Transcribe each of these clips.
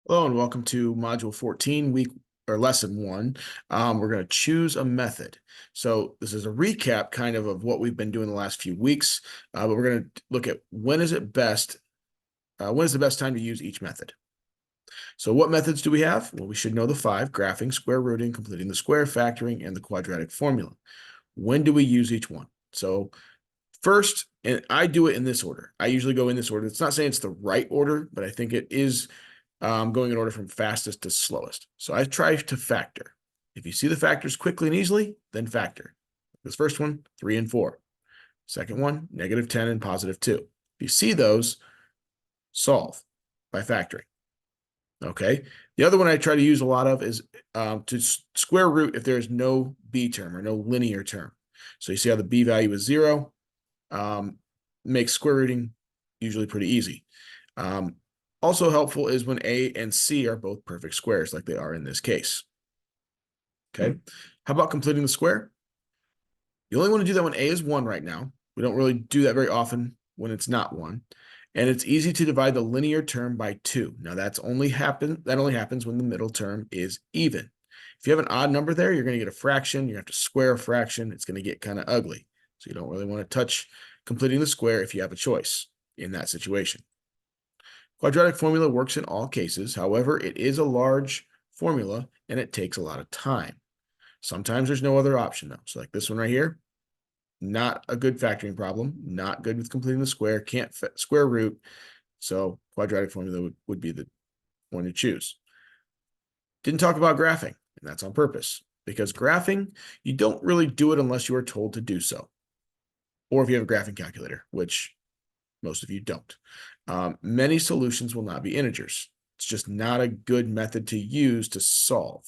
Hello and welcome to Module 14, week or lesson one. We're going to choose a method. So this is a recap kind of what we've been doing the last few weeks, but we're going to look at when is the best time to use each method. So what methods do we have? Well, we should know the five: graphing, square rooting, completing the square, factoring, and the quadratic formula. When do we use each one? So first, and I do it in this order. I usually go in this order. It's not saying it's the right order, but I think it is going in order from fastest to slowest. So I try to factor. If you see the factors quickly and easily, then factor. This first one, 3 and 4. Second one, -10 and +2. If you see those, solve by factoring. Okay. The other one I try to use a lot of is to square root if there's no b term or no linear term. So you see how the b value is 0, makes square rooting usually pretty easy. Also helpful is when A and C are both perfect squares, like they are in this case. Okay. How about completing the square? You only want to do that when A is 1 right now. We don't really do that very often when it's not 1. And it's easy to divide the linear term by 2. Now that only happens when the middle term is even. If you have an odd number there, you're going to get a fraction. You have to square a fraction. It's going to get kind of ugly. So you don't really want to touch completing the square if you have a choice in that situation. Quadratic formula works in all cases. However, it is a large formula and it takes a lot of time. Sometimes there's no other option though. So like this one right here, not a good factoring problem, not good with completing the square, can't square root. So quadratic formula would be the one to choose. Didn't talk about graphing, and that's on purpose because graphing, you don't really do it unless you are told to do so. Or if you have a graphing calculator, which most of you don't. Many solutions will not be integers. It's just not a good method to use to solve.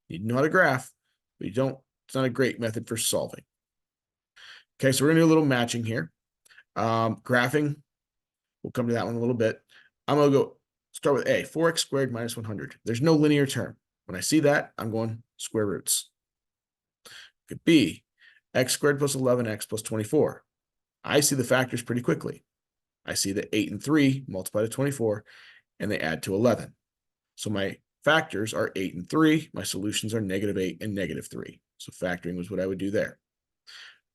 You know how to graph, but it's not a great method for solving. Okay, so we're gonna do a little matching here. Graphing, we'll come to that one in a little bit. I'm gonna go start with A, 4x squared minus 100. There's no linear term. When I see that, I'm going square roots. Okay, B, x squared plus 11x plus 24. I see the factors pretty quickly. I see that 8 and 3 multiply to 24, and they add to 11. So my factors are 8 and 3. My solutions are -8 and -3. So factoring was what I would do there.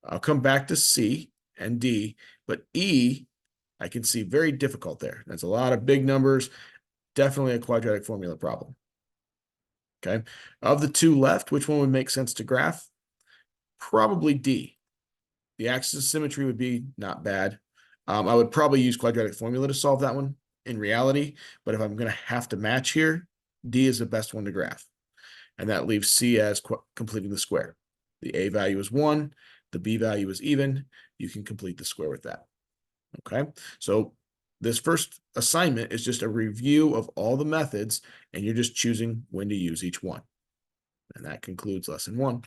I'll come back to C and D, but E, I can see very difficult there. That's a lot of big numbers, definitely a quadratic formula problem. Okay. Of the two left, which one would make sense to graph? Probably D. The axis of symmetry would be not bad. I would probably use quadratic formula to solve that one in reality, but if I'm going to have to match here, D is the best one to graph. And that leaves C as completing the square. The A value is 1, the B value is even. You can complete the square with that. Okay, so this first assignment is just a review of all the methods, and you're just choosing when to use each one. And that concludes lesson 1.